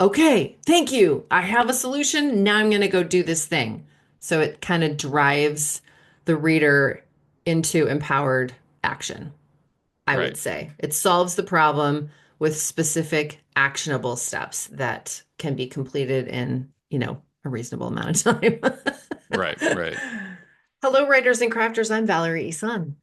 okay, thank you. I have a solution. Now I'm going to go do this thing. So it kind of drives the reader into empowered action, I would Right. say. It solves the problem with specific actionable steps that can be completed in, a reasonable amount of time. Right. Right. Hello, writers and crafters. I'm Valerie Isan.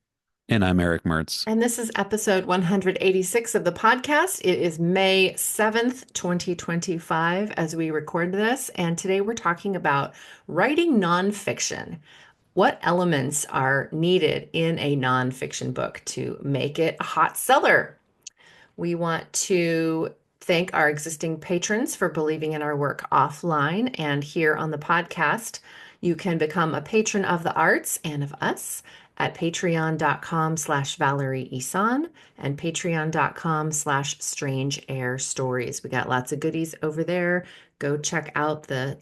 And I'm Eric Mertz. And this is episode 186 of the podcast. It is May 7th, 2025, as we record this. And today we're talking about writing nonfiction. What elements are needed in a nonfiction book to make it a hot seller? We want to thank our existing patrons for believing in our work offline and here on the podcast. You can become a patron of the arts and of us at patreon.com/Valerie Isan and patreon.com/Strange Air Stories. We got lots of goodies over there. Go check out the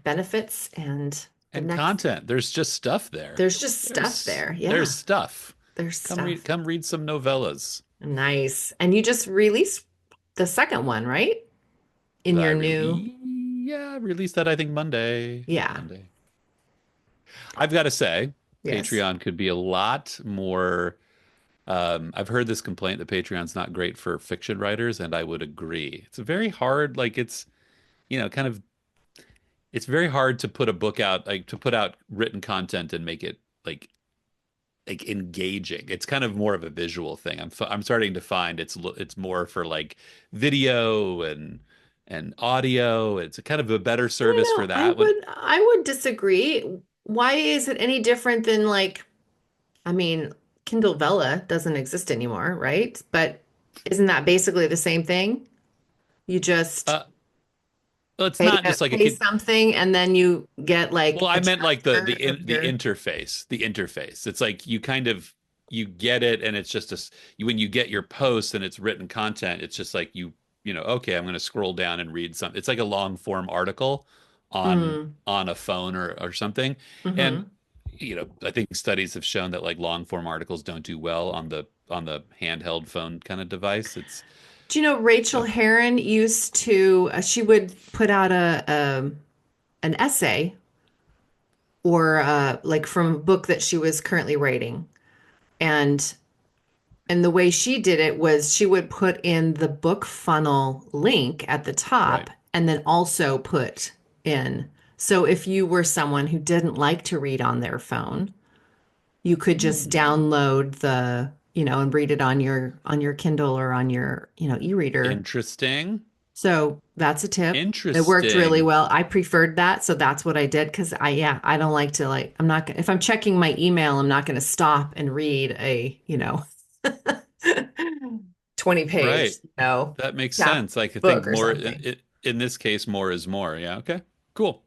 benefits and the And next. content. There's just stuff there. There's just stuff There's there. there's Yeah, stuff. there's stuff. Come read some novellas. Nice. And you just released the second one, right? In your new, Yeah, I released that I think Monday. yeah, Monday. I've got to say, yes. Patreon could be a lot more. I've heard this complaint that Patreon's not great for fiction writers, and I would agree. It's very hard, like kind of it's very hard to put a book out, like to put out written content and make it like engaging. It's kind of more of a visual thing. I'm starting to find it's more for like video and audio. It's a kind of a better I don't service for know. I that. When would I would disagree. Why is it any different than like, I mean, Kindle Vella doesn't exist anymore, right? But isn't that basically the same thing? You just uh, it's not just like a pay kid. something and then you get Well, like a I meant like chapter of the your. interface. The interface. It's like you get it, and it's just when you get your post and it's written content, it's just like okay, I'm going to scroll down and read something. It's like a long form article Mm, on a phone or something. And hmm. I think studies have shown that like long form articles don't do well on the handheld phone kind of device. It's Do you know Rachel so Herron used to, she would put out an essay or like from a book that she was currently writing. And and the way she did it was she would put in the book funnel link at the top right. and then also put in. So if you were someone who didn't like to read on their phone, you could just Hmm. download and read it on your Kindle or on your, e-reader. Interesting. So that's a tip. It worked really Interesting. well. I preferred that, so that's what I did because I don't like to like I'm not gonna if I'm checking my email, I'm not gonna stop and read a, 20 page, Right. That makes chap sense. Like I think book or more something. in this case, more is more. Yeah. Okay. Cool.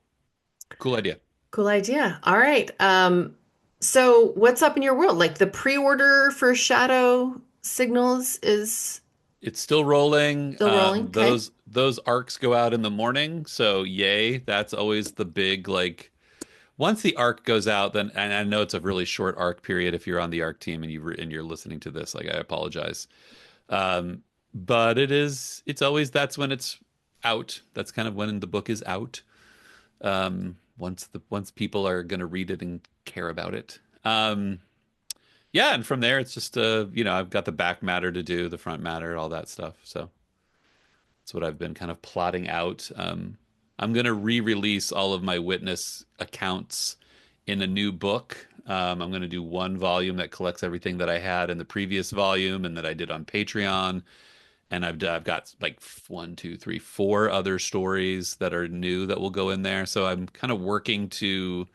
Cool idea. Cool idea. All right. So what's up in your world? Like the pre-order for Shadow Signals is It's still rolling. still rolling. Okay. Those arcs go out in the morning, so yay. That's always the big like. Once the arc goes out, then and I know it's a really short arc period if you're on the arc team and you're listening to this. Like I apologize. Um, but it's always that's when it's out. That's kind of when the book is out. Once people are going to read it and care about it. Yeah, and from there it's just I've got the back matter to do, the front matter, all that stuff. So that's what I've been kind of plotting out. I'm going to re-release all of my witness accounts in a new book. I'm going to do one volume that collects everything that I had in the previous volume and that I did on Patreon. And I've got like one, two, three, four other stories that are new that will go in there. So I'm kind of working to,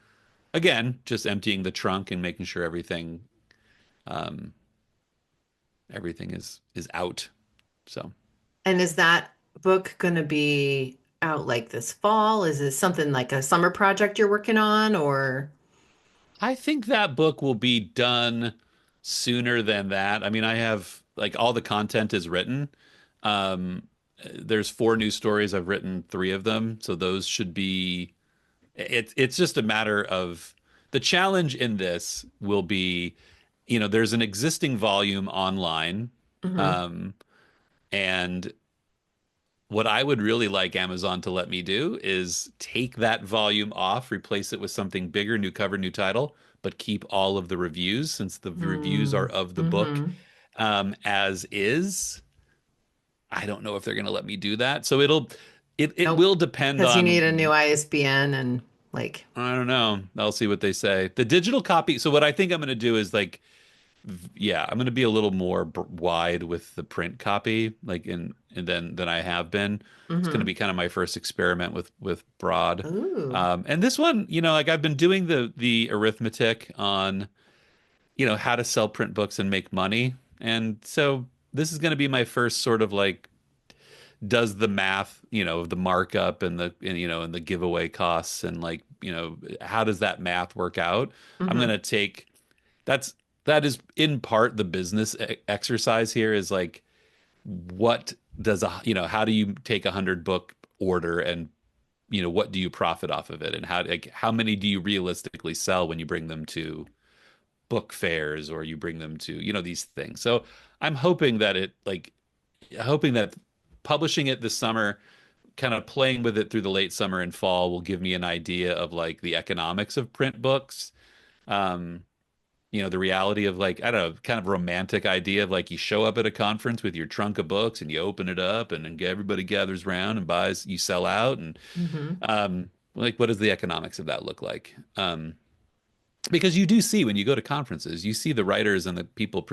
again, just emptying the trunk and making sure um, everything is out. So And is that book going to be out like this fall? Is it something like a summer project you're working on or? I think that book will be done sooner than that. I mean, I have like all the content is written. Um, there's four new stories. I've written three of them, so those should be. It's just a matter of the challenge in this will be, there's an existing volume online, Mhm. um, and what I would really like Amazon to let me do is take that volume off, replace it with something bigger, new cover, new title, but keep all of the reviews since the reviews are Mm, of the book mm-hmm. as is. I don't know if they're going to let me do that. So it Nope. will depend Because you need a on. new ISBN and like, I don't know. I'll see what they say. The digital copy. So what I think I'm going to do is like, yeah, I'm going to be a little more wide with the print copy, like in and than I have been. It's going to mm-hmm. be kind of my first experiment with broad. Ooh. And this one, like I've been doing the arithmetic on, how to sell print books and make money. And so this is going to be my first sort of like does the math, of the markup and the giveaway costs and like, how does that math work out? I'm going Mm-hmm. to take that's that is in part the business exercise here is like what does how do you take 100 book order and what do you profit off of it and how many do you realistically sell when you bring them to book fairs or you bring them to these things. So I'm hoping that publishing it this summer, kind of playing with it through the late summer and fall will give me an idea of like the economics of print books. Um, the reality of like, I don't know, kind of romantic idea of like you show up at a conference with your trunk of books and you open it up and then everybody gathers around and buys, you sell out. And Mm-hmm. like, what does the economics of that look like? Because you do see when you go to conferences, you see the writers and the people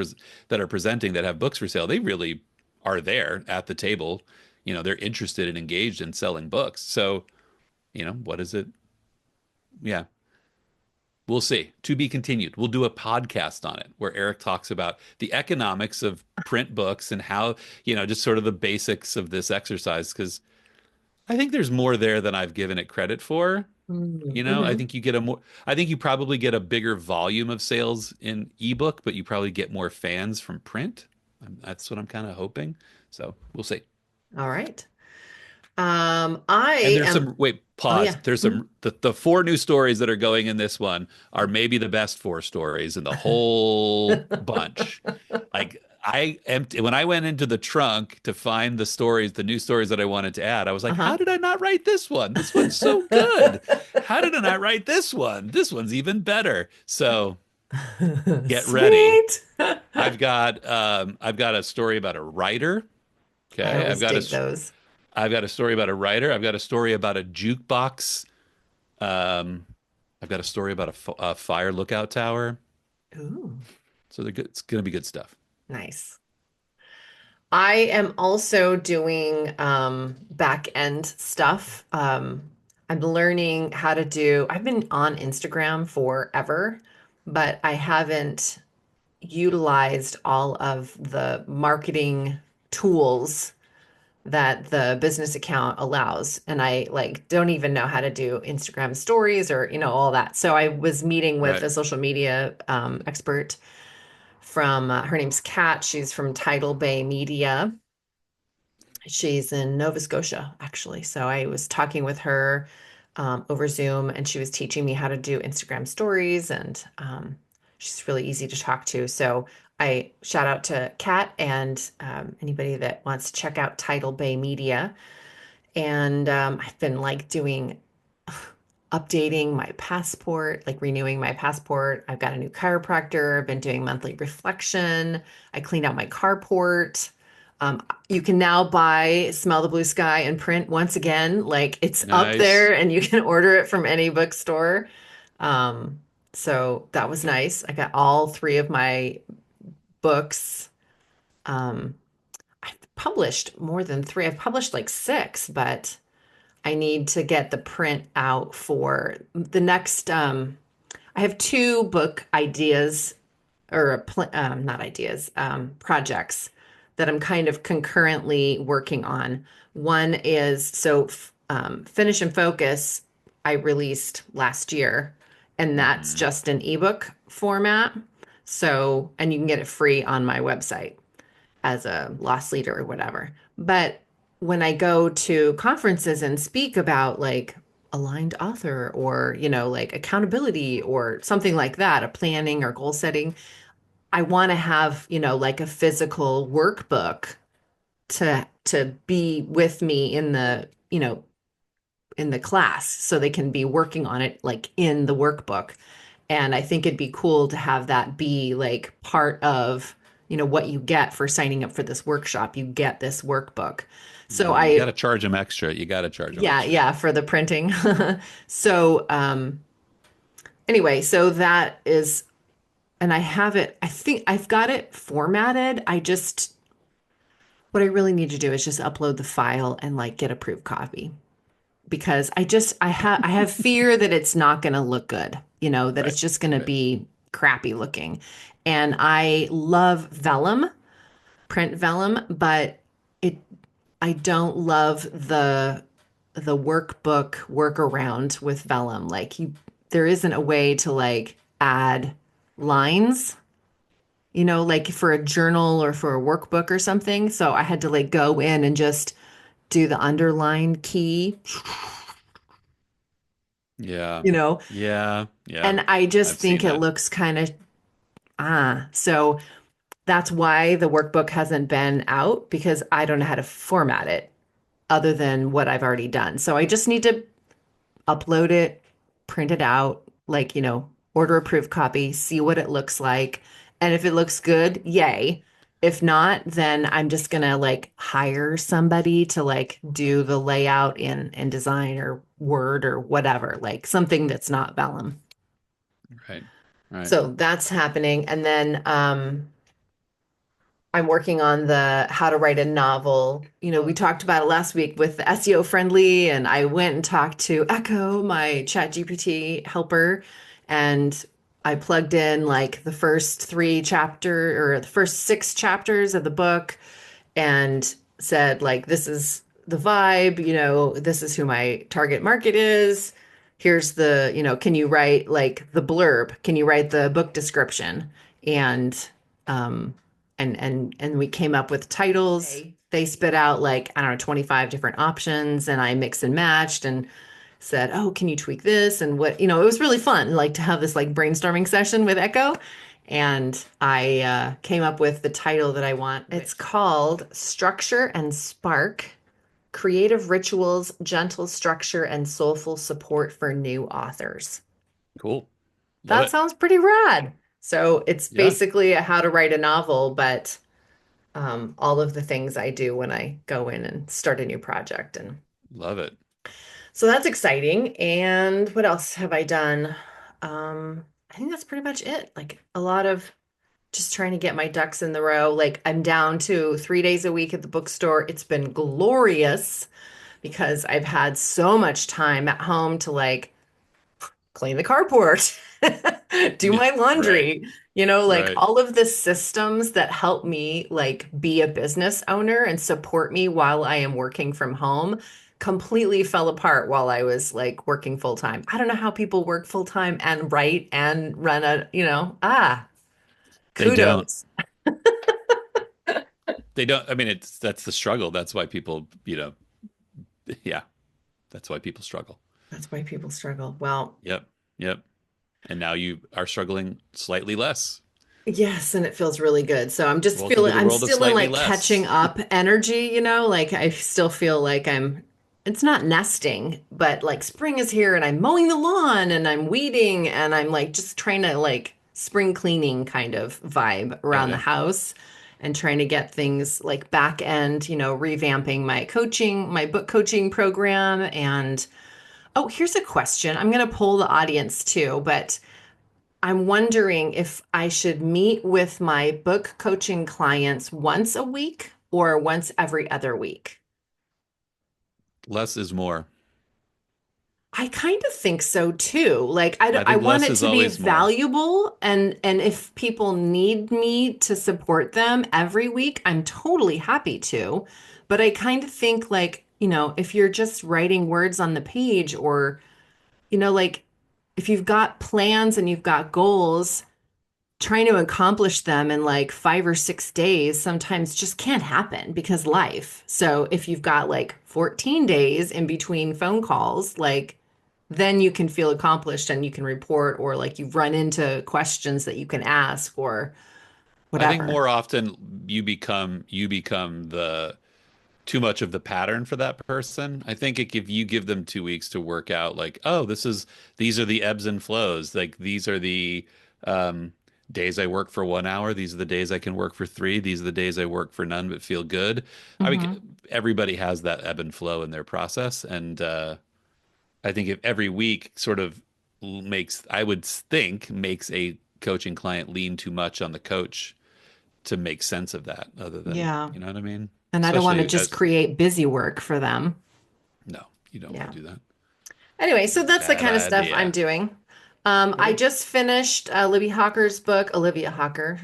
that are presenting that have books for sale. They really are there at the table. They're interested and engaged in selling books. So, what is it? Yeah, we'll see. To be continued. We'll do a podcast on it where Erick talks about the economics of print books and how, just sort of the basics of this exercise. Because I think there's more there than I've given it credit for. I Mm-hmm. think I think you probably get a bigger volume of sales in ebook, but you probably get more fans from print. That's what I'm kind of hoping. So we'll see. All right. And I there's am, some, wait, oh pause. yeah. There's some, the four new stories that are going in this one are maybe the best four stories in the whole bunch. Like when I went into the trunk to find the stories, the new stories that I wanted to add, I was like, how Uh-huh. did I not write this one? This one's so good. How did I not write this one? This one's even better. So get ready. Sweet. I've got a story about a writer. I Okay. always dig those. I've got a story about a writer. I've got a story about a jukebox. Um, I've got a story about a fire lookout tower. Ooh, So they're good. It's going to be good stuff. nice. I am also doing back end stuff. I'm learning how to do, I've been on Instagram forever, but I haven't utilized all of the marketing tools that the business account allows. And I like don't even know how to do Instagram stories or, all that. So I was meeting with Right. a social media expert from, her name's Kat. She's from Tidal Bay Media. She's in Nova Scotia, actually. So I was talking with her over Zoom, and she was teaching me how to do Instagram stories, and she's really easy to talk to. So I shout out to Kat and anybody that wants to check out Tidal Bay Media. And I've been like doing updating my passport, like renewing my passport. I've got a new chiropractor. I've been doing monthly reflection. I cleaned out my carport. You can now buy Smell the Blue Sky in print once again. Like it's up Nice. there and you can order it from any bookstore. Um, so that was nice. I got all three of my books. Um, I've published more than three. I've published like six, but I need to get the print out for the next. I have two book ideas or not ideas, projects that I'm kind of concurrently working on. One is Finish and Focus, I released last year, and that's Hmm. just an ebook format. So, and you can get it free on my website as a loss leader or whatever. But when I go to conferences and speak about like aligned author or, like accountability or something like that, a planning or goal setting, I want to have, like a physical workbook to be with me in the, in the class so they can be working on it like in the workbook. And I think it'd be cool to have that be like part of, what you get for signing up for this workshop. You get this workbook. So You got I, to charge them extra. You got to charge them yeah, extra. yeah, for the printing. So, anyway, so that is, and I have it, I think I've got it formatted. What I really need to do is just upload the file and like get a proof copy because I have fear that it's not going to look good, that Right. it's just going to Right. be crappy looking. And I love vellum, print vellum, but it I don't love the workbook workaround with vellum. Like there isn't a way to like add lines, like for a journal or for a workbook or something. So I had to like go in and just do the underline key, Yeah. you know, Yeah. Yeah. and I just I've think seen it that. looks kind of so that's why the workbook hasn't been out because I don't know how to format it other than what I've already done. So I just need to upload it, print it out, like, order a proof copy, see what it looks like. And if it looks good, yay. If not, then I'm just gonna like hire somebody to like do the layout in design or Word or whatever, like something that's not vellum. Right. Right. So that's happening. And then I'm working on the how to write a novel. We talked about it last week with the SEO friendly, and I went and talked to Echo, my chat GPT helper, and I plugged in like the first three chapter or the first six chapters of the book and said like this is the vibe, this is who my target market is. Here's the, can you write like the blurb? Can you write the book description? And um and we came up with titles. They spit out like, I don't know, 25 different options and I mix and matched and said, "Oh, can you tweak this?" And what, it was really fun like to have this like brainstorming session with Echo. And I came up with the title that I want. It's called Structure and Spark: Creative Rituals, Gentle Structure, and Soulful Support for New Authors. Cool. Love That it. sounds pretty rad. So it's Yeah. basically a how to write a novel, but all of the things I do when I go in and start a new project. And Love it. so that's exciting. And what else have I done? I think that's pretty much it. Like a lot of just trying to get my ducks in the row. Like I'm down to 3 days a week at the bookstore. It's been glorious because I've had so much time at home to like clean the carport, do Yeah. my Right. laundry, like Right. all of the systems that help me like be a business owner and support me while I am working from home completely fell apart while I was like working full time. I don't know how people work full time and write and run They don't. kudos. They don't. I mean, that's the struggle. That's why people, yeah, that's why people struggle. That's why people struggle. Well, Yep. Yep. And now you are struggling slightly less. yes, and it feels really good. So I'm just Welcome to feeling, the I'm world of still in slightly like catching less. up energy, like I still feel like it's not nesting, but like spring is here and I'm mowing the lawn and I'm weeding and I'm like just trying to like spring cleaning kind of vibe Yeah. around the Yeah. house and trying to get things like back end, revamping my book coaching program. And oh, here's a question. I'm going to poll the audience too, but I'm wondering if I should meet with my book coaching clients once a week or once every other week. Less is more. I kind of think so too. Like I I think want less it is to be always more. valuable and if people need me to support them every week, I'm totally happy to. But I kind of think like, if you're just writing words on the page or, like if you've got plans and you've got goals, trying to accomplish them in like 5 or 6 days sometimes just can't happen because life. So if you've got like 14 days in between phone calls, like then you can feel accomplished and you can report or like you've run into questions that you can ask or I think whatever. more often you become the too much of the pattern for that person. I think if you give them 2 weeks to work out, like, oh, these are the ebbs and flows. Like these are the um, days I work for 1 hour. These are the days I can work for three. These are the days I work for none but feel good. I mean, Hmm. everybody has that ebb and flow in their process, and I think if every week sort of I would think makes a coaching client lean too much on the coach to make sense of that, other than, Yeah. you know what I mean? And I don't want to Especially just as create busy work for them. No, you don't want Yeah. to do that. Anyway, so that's the Bad kind of stuff I'm idea. doing. I Cool. just finished Libby Hawker's book, Olivia Hawker,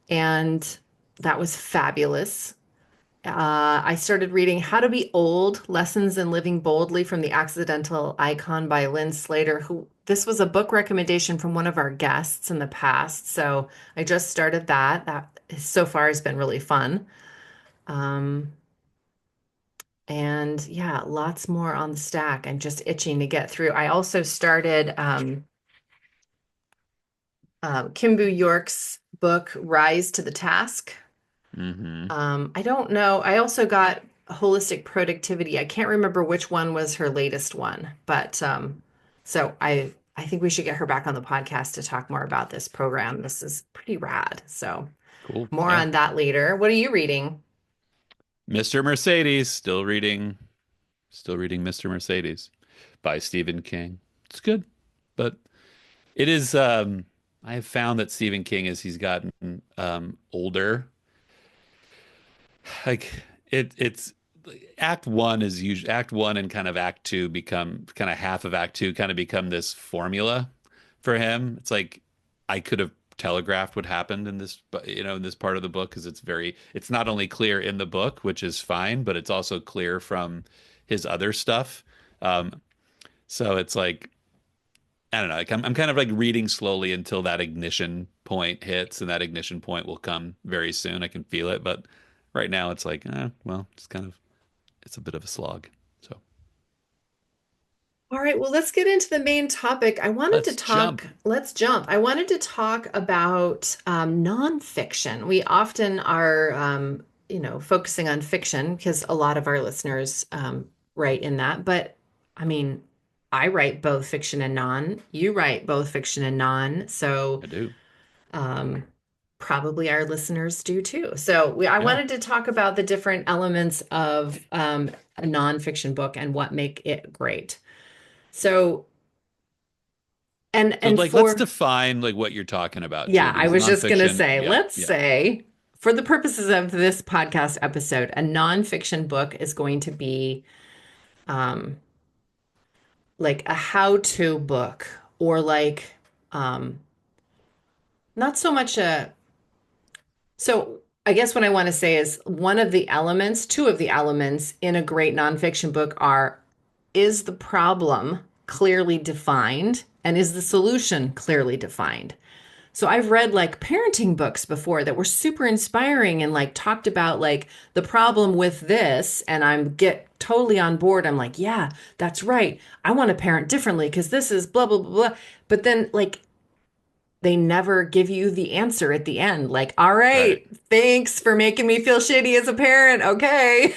and that was fabulous. I started reading How to Be Old, Lessons in Living Boldly from the Accidental Icon by Lynn Slater, who this was a book recommendation from one of our guests in the past. So I just started that. That so far has been really fun. Um, and yeah, lots more on the stack. I'm just itching to get through. I also started Kim York's book, Rise to the Task. Hmm. I don't know. I also got Holistic Productivity. I can't remember which one was her latest one, but so I think we should get her back on the podcast to talk more about this program. This is pretty rad. So Cool. more Yeah. on that later. What are you reading? Mr. Mercedes, still reading Mr. Mercedes by Stephen King. It's good, but it is I have found that Stephen King, as he's gotten older, like it's act one is usually act one, and kind of act two become kind of half of act two kind of become this formula for him. It's like I could have telegraphed what happened in this, in this part of the book, because it's not only clear in the book, which is fine, but it's also clear from his other stuff. Um, so it's like, I don't know, like I'm kind of like reading slowly until that ignition point hits, and that ignition point will come very soon. I can feel it, but right now it's like, well, it's a bit of a slog. So All right, well, let's get into the main topic. let's jump. Let's jump. I wanted to talk about nonfiction. We often are, focusing on fiction because a lot of our listeners write in that. But I mean, I write both fiction and non. You write both fiction and non. So I do. um, probably our listeners do too. So I Yeah. wanted to talk about the different elements of a nonfiction book and what make it great. So, and So and like let's for define like what you're talking about too, yeah, I because was just gonna nonfiction, say, yeah, let's yeah. say for the purposes of this podcast episode, a nonfiction book is going to be um like a how-to book or like um not so much a so I guess what I want to say is two of the elements in a great nonfiction book are, is the problem clearly defined and is the solution clearly defined? So I've read like parenting books before that were super inspiring and like talked about like the problem with this, and I'm get totally on board. I'm like, yeah, that's right. I want to parent differently because this is blah blah blah blah. But then like they never give you the answer at the end. Like, all Right. right, thanks for making me feel shitty as a parent. Okay.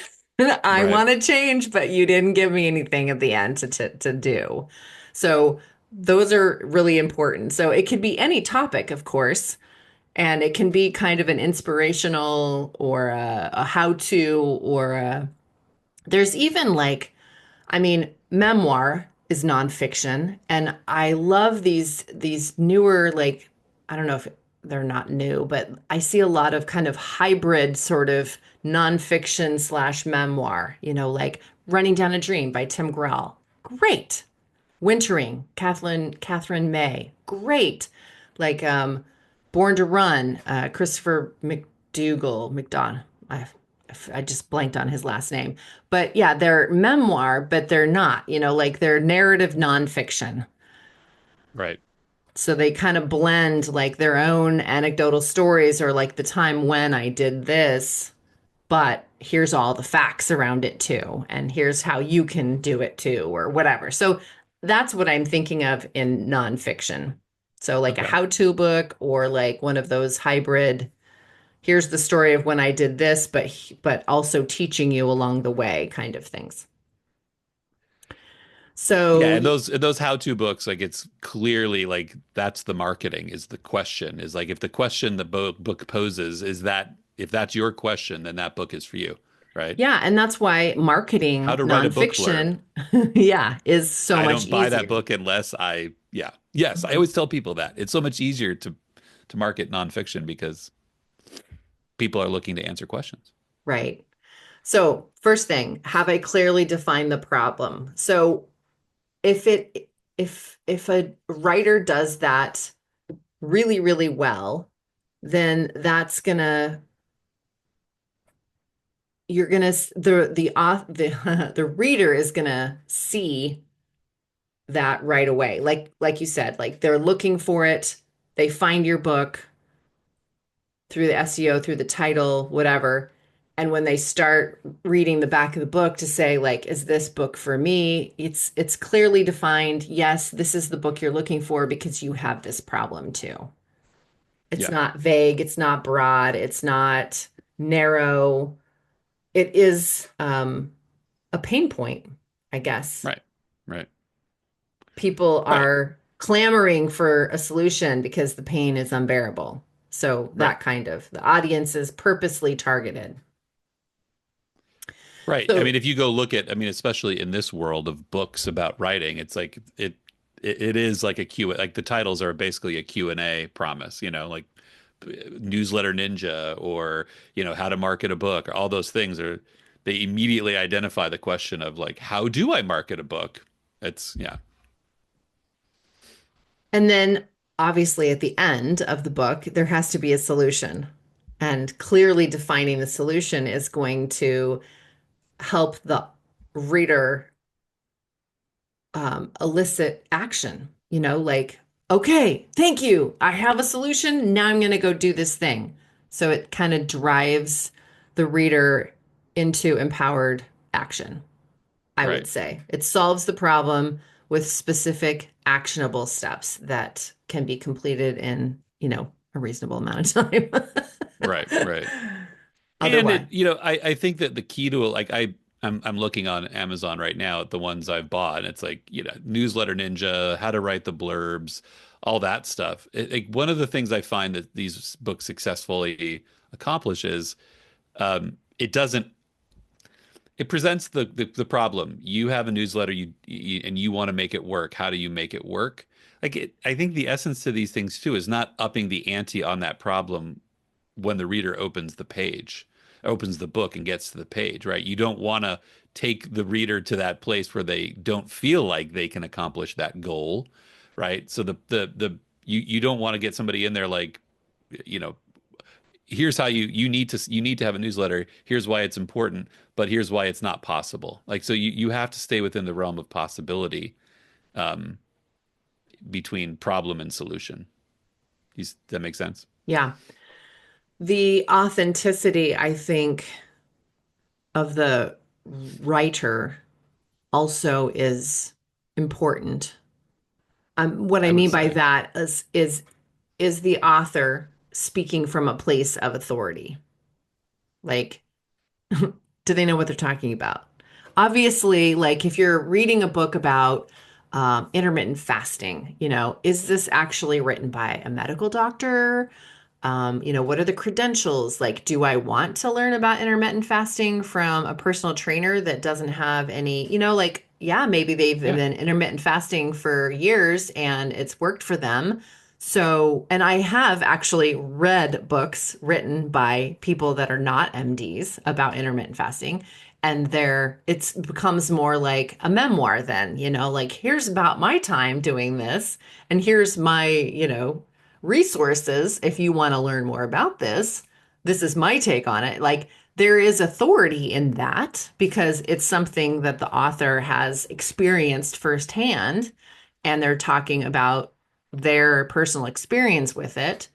I Right. want to change, but you didn't give me anything at the end to do. So those are really important. So it could be any topic, of course, and it can be kind of an inspirational or a how-to or there's even like, I mean, memoir is nonfiction, and I love these newer like I don't know if they're not new, but I see a lot of kind of hybrid sort of nonfiction slash memoir. Like Running Down a Dream by Tim Grell. Great. Wintering, Catherine May. Great. Like Born to Run, Christopher McDougall. I just blanked on his last name. But yeah, they're memoir, but they're not, like they're narrative nonfiction. Right. So they kind of blend like their own anecdotal stories or like the time when I did this, but here's all the facts around it too. And here's how you can do it too, or whatever. So that's what I'm thinking of in nonfiction. So like a Okay. how-to book or like one of those hybrid, here's the story of when I did this, but also teaching you along the way kind of things. Yeah, So and those how-to books, like it's clearly like that's the marketing is the question is like if the question the book poses is that if that's your question, then that book is for you, right? yeah, and that's why How marketing to write a book blurb. nonfiction, yeah, is so I much don't buy that easier. book unless I, yeah. Yes, I Mhm. always tell people that. It's so much easier to market nonfiction because people are looking to answer questions. Right. So, first thing, have I clearly defined the problem? So, if it if a writer does that really, really well, then that's gonna you're gonna the the reader is gonna see that right away. Like you said, like they're looking for it, they find your book through the SEO, through the title, whatever. And when they start reading the back of the book to say, like, is this book for me? It's clearly defined. Yes, this is the book you're looking for because you have this problem too. It's Yeah, not vague, it's not broad, it's not narrow. It is a pain point, I guess. right. Right. People Right. are clamoring for a solution because the pain is unbearable. So Right. that kind of the audience is purposely targeted. Right. I So mean, if you go look at, I mean, especially in this world of books about writing, it's like it is like a Q, like the titles are basically a Q and A promise, like newsletter ninja or, how to market a book or all those things are they immediately identify the question of like, how do I market a book? It's yeah. and then obviously at the end of the book, there has to be a solution. And clearly defining the solution is going to help the reader elicit action, like, okay, thank you. I have a solution. Now I'm going to go do this thing. So it kind of drives the reader into empowered action, I would Right. say. It solves the problem with specific actionable steps that can be completed in, a reasonable amount of time. Right. Right. And Otherwise, I think that the key to it, like I'm looking on Amazon right now at the ones I've bought, and it's like, Newsletter Ninja, how to write the blurbs, all that stuff. Like one of the things I find that these books successfully accomplish is it doesn't it presents the problem. You have a newsletter and you want to make it work. How do you make it work? I think the essence to these things too is not upping the ante on that problem when the reader opens the page, opens the book and gets to the page, right? You don't want to take the reader to that place where they don't feel like they can accomplish that goal, right? So you don't want to get somebody in there like, you know, here's how you need to have a newsletter. Here's why it's important, but here's why it's not possible. Like so you have to stay within the realm of possibility um, between problem and solution. Does that make sense? yeah. The authenticity, I think, of the writer also is important. What I I would mean by say. that is the author speaking from a place of authority. Like, do they know what they're talking about? Obviously, like if you're reading a book about intermittent fasting, is this actually written by a medical doctor? What are the credentials? Like, do I want to learn about intermittent fasting from a personal trainer that doesn't have any, like, yeah, maybe they've Yeah. been intermittent fasting for years and it's worked for them. So, and I have actually read books written by people that are not MDs about intermittent fasting. And it becomes more like a memoir then, like here's about my time doing this, and here's my, resources if you want to learn more about this. This is my take on it. Like there is authority in that because it's something that the author has experienced firsthand and they're talking about their personal experience with it.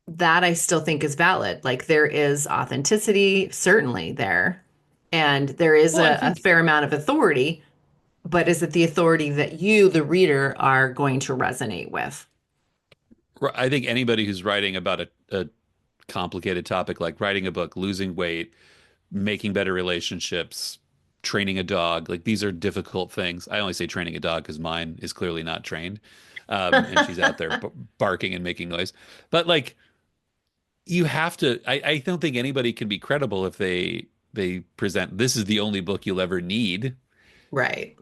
That I still think is valid. Like there is authenticity certainly there, and there is Well, I a think fair amount of authority, but is it the authority that you, the reader, are going to resonate with? I think anybody who's writing about a complicated topic like writing a book, losing weight, making better relationships, training a dog. Like these are difficult things. I only say training a dog because mine is clearly not trained. And she's out there barking and making noise. But like you have to, I don't think anybody can be credible if they present this is the only book you'll ever need Right.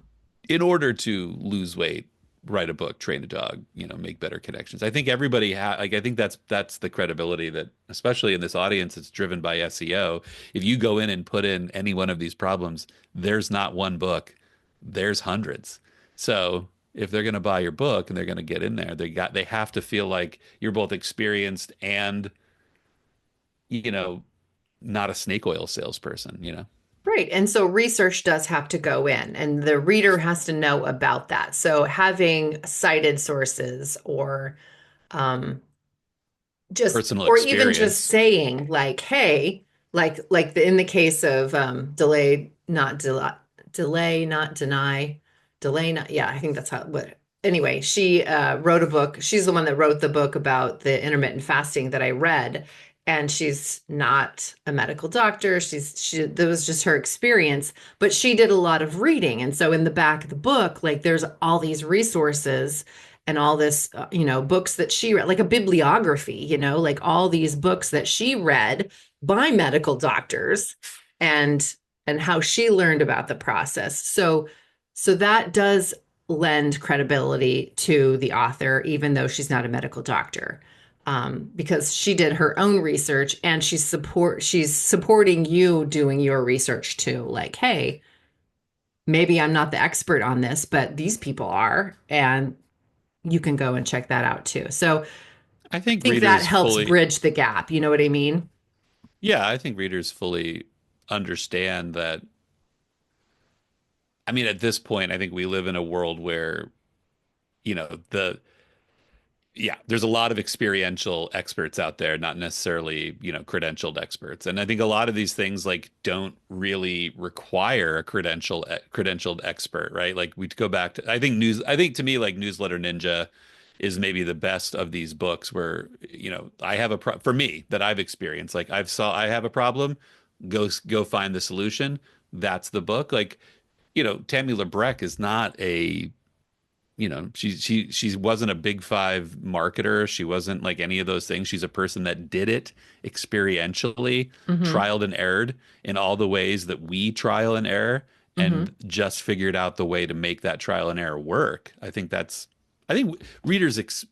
in order to lose weight, write a book, train a dog, make better connections. I think everybody like I think that's the credibility that especially in this audience it's driven by SEO. If you go in and put in any one of these problems, there's not one book, there's hundreds. So if they're going to buy your book and they're going to get in there, they have to feel like you're both experienced and you know not a snake oil salesperson. Right. And so research does have to go in, and the reader has to know about that. So having cited sources or um, just, Personal or even just experience. saying like, hey, in the case of delay, not deny, delay, not, yeah, I think that's how, what, anyway, she wrote a book. She's the one that wrote the book about the intermittent fasting that I read. And she's not a medical doctor. That was just her experience, but she did a lot of reading. And so in the back of the book, like there's all these resources and all this, books that she read, like a bibliography, like all these books that she read by medical doctors and how she learned about the process. So that does lend credibility to the author, even though she's not a medical doctor, because she did her own research and she's supporting you doing your research too. Like, hey, maybe I'm not the expert on this, but these people are, and you can go and check that out too. So I I think think that readers helps fully bridge the gap. You know what I mean? Yeah, I think readers fully understand that. I mean, at this point, I think we live in a world where, you know, there's a lot of experiential experts out there, not necessarily, credentialed experts. And I think a lot of these things like don't really require a credentialed expert, right? Like we go back to, I think to me, like Newsletter Ninja is maybe the best of these books where, I have for me that I've experienced, like I have a problem, go find the solution. That's the book. Like, Tammy Labrecque is not she wasn't a big five marketer. She wasn't like any of those things. She's a person that did it experientially, Mm-hmm. trialed and erred in all the ways that we trial and error, Mm-hmm. and just figured out the way to make that trial and error work. I think readers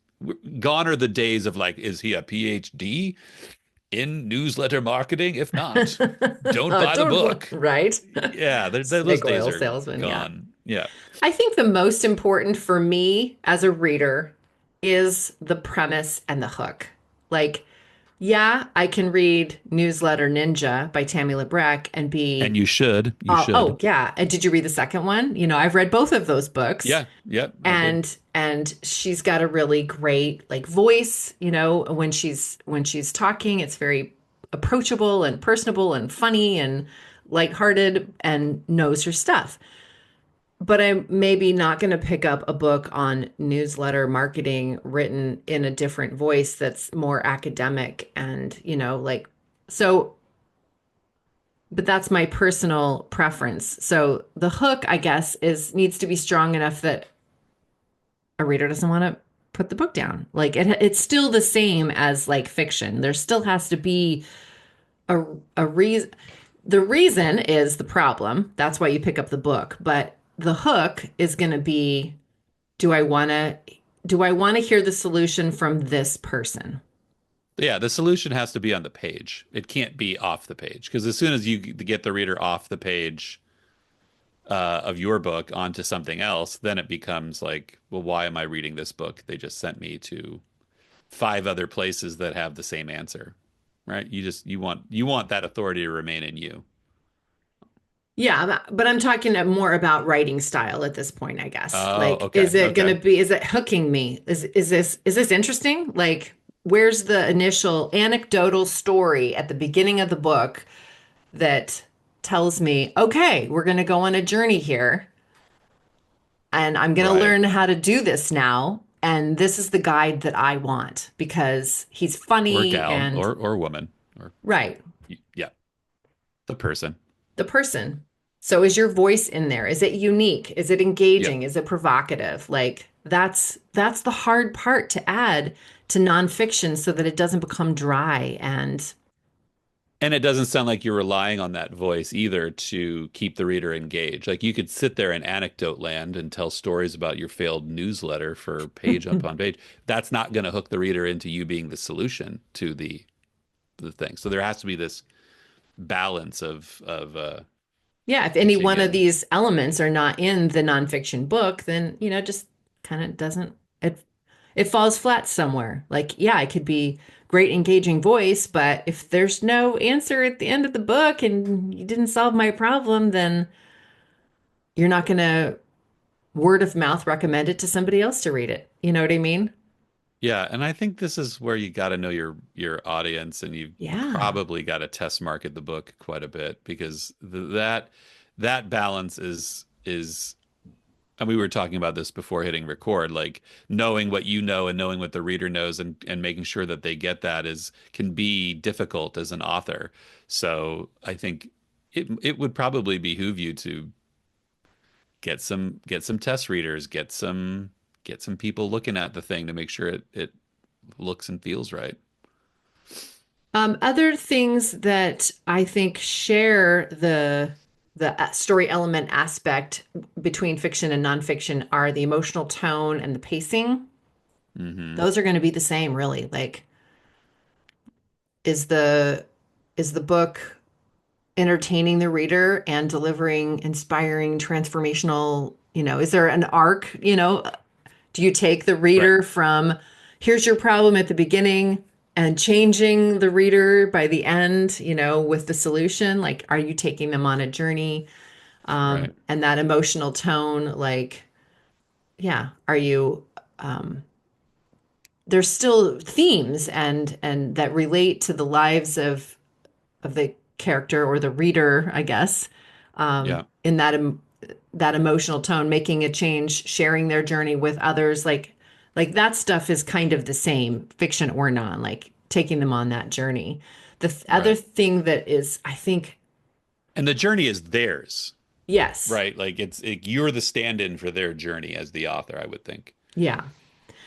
gone are the days of like, is he a PhD in newsletter marketing? If not, don't buy the Don't, book. right? Yeah, those Snake days oil are salesman. Yeah. gone. Yeah. I think the most important for me as a reader is the premise and the hook. Like, yeah, I can read Newsletter Ninja by Tammy Labrecque and And be, you should. oh yeah. And did you read the second one? I've read both of those books, Yeah, yep, I did. and she's got a really great like voice. When she's talking, it's very approachable and personable and funny and lighthearted and knows her stuff. But I'm maybe not going to pick up a book on newsletter marketing written in a different voice that's more academic and, so, but that's my personal preference. So the hook, I guess, needs to be strong enough that a reader doesn't want to put the book down. Like it's still the same as like fiction. There still has to be a a reason. The reason is the problem. That's why you pick up the book. But the hook is going to be, do I want to do I want to hear the solution from this person? Yeah, the solution has to be on the page. It can't be off the page because as soon as you get the reader off the page of your book onto something else, then it becomes like, well, why am I reading this book? They just sent me to five other places that have the same answer, right? You want that authority to remain in you. Yeah, but I'm talking more about writing style at this point, I guess. Oh, Like, okay, okay. is it hooking me? Is this interesting? Like, where's the initial anecdotal story at the beginning of the book that tells me, okay, we're going to go on a journey here and I'm going to Right. learn how to do this now. and this is the guide that I want because he's Or funny gal and or woman or right, yeah, the person. the person. So is your voice in there? Is it unique? Is it Yeah. engaging? Is it provocative? Like that's the hard part to add to nonfiction so that it doesn't become dry and And it doesn't sound like you're relying on that voice either to keep the reader engaged. Like you could sit there in anecdote land and tell stories about your failed newsletter for page upon page. That's not going to hook the reader into you being the solution to the thing. So there has to be this balance of yeah, if any mixing one of in. these elements are not in the nonfiction book, then, just kind of doesn't it falls flat somewhere. Like, yeah, it could be great engaging voice, but if there's no answer at the end of the book and you didn't solve my problem, then you're not going to word of mouth recommend it to somebody else to read it. You know what I mean? Yeah, and I think this is where you got to know your audience, and you Yeah. probably got to test market the book quite a bit because that balance is and we were talking about this before hitting record, like knowing what you know and knowing what the reader knows and making sure that they get that is can be difficult as an author. So I think it would probably behoove you to get some test readers, get some people looking at the thing to make sure it looks and feels right. Other things that I think share the story element aspect between fiction and nonfiction are the emotional tone and the pacing. Hmm. Those are going to be the same, really. Like, is the is the book entertaining the reader and delivering inspiring transformational, is there an arc, do you take the Right. reader from here's your problem at the beginning and changing the reader by the end, with the solution? Like, are you taking them on a journey? Right. And that emotional tone, like, yeah, are you there's still themes and that relate to the lives of the character or the reader, I guess, Yeah. in that emotional tone, making a change, sharing their journey with others, like that stuff is kind of the same, fiction or non, like taking them on that journey. The other Right. thing that is, I think, And the journey is theirs, yes, right? Like you're the stand-in for their journey as the author, I would think. yeah.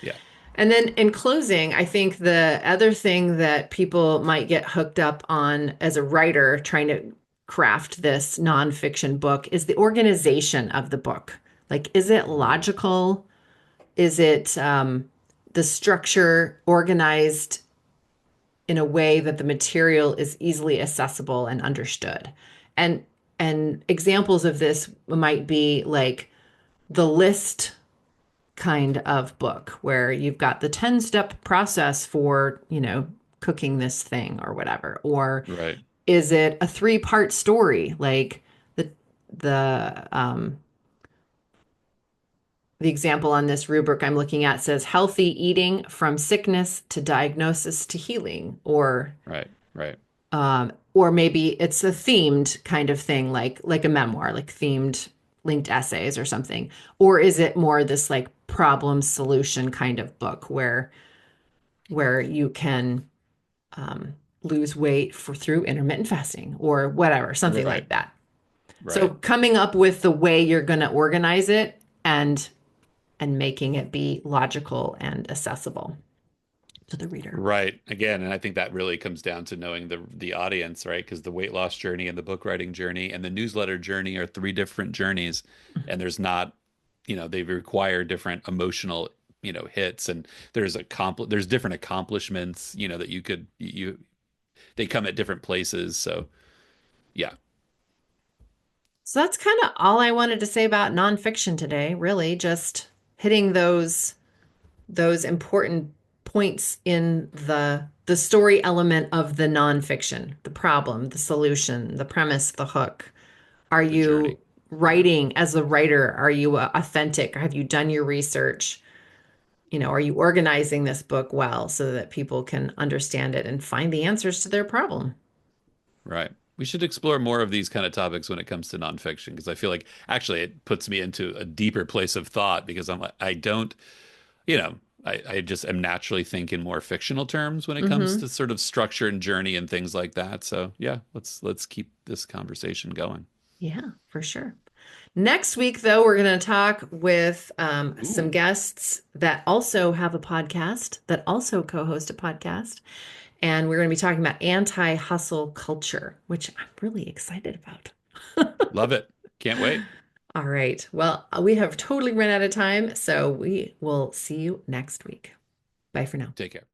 Yeah. And then in closing, I think the other thing that people might get hooked up on as a writer trying to craft this nonfiction book is the organization of the book. Like, is it Mm. logical? Is it the structure organized in a way that the material is easily accessible and understood? And and examples of this might be like the list kind of book where you've got the 10-step process for, cooking this thing or whatever. Or Right. is it a three-part story like the the example on this rubric I'm looking at says healthy eating from sickness to diagnosis to healing, Right. Right. or maybe it's a themed kind of thing, like a memoir, like themed linked essays or something. Or is it more this like problem solution kind of book where you can lose weight through intermittent fasting or whatever, something Right. like that. So Right. coming up with the way you're going to organize it and making it be logical and accessible to the reader. Right. Again, and I think that really comes down to knowing the audience, right? Because the weight loss journey and the book writing journey and the newsletter journey are three different journeys, and there's not, they require different emotional, hits, and there's different accomplishments, that they come at different places. So yeah. So that's kind of all I wanted to say about nonfiction today, really, just hitting those important points in the story element of the nonfiction, the problem, the solution, the premise, the hook. Are The you journey. Yeah. writing as a writer? Are you authentic? Have you done your research? Are you organizing this book well so that people can understand it and find the answers to their problem? Right. We should explore more of these kind of topics when it comes to nonfiction, because I feel like actually it puts me into a deeper place of thought because I don't, you know, I just am naturally thinking more fictional terms when it comes Hmm. to sort of structure and journey and things like that. So yeah, let's keep this conversation going. Yeah, for sure. Next week, though, we're going to talk with some Ooh, guests that also have a podcast, that also co-host a podcast. And we're going to be talking about anti-hustle culture, which I'm really excited about. love it. Can't wait. All right. Well, we have totally run out of time, so we will see you next week. Bye for now. Take care.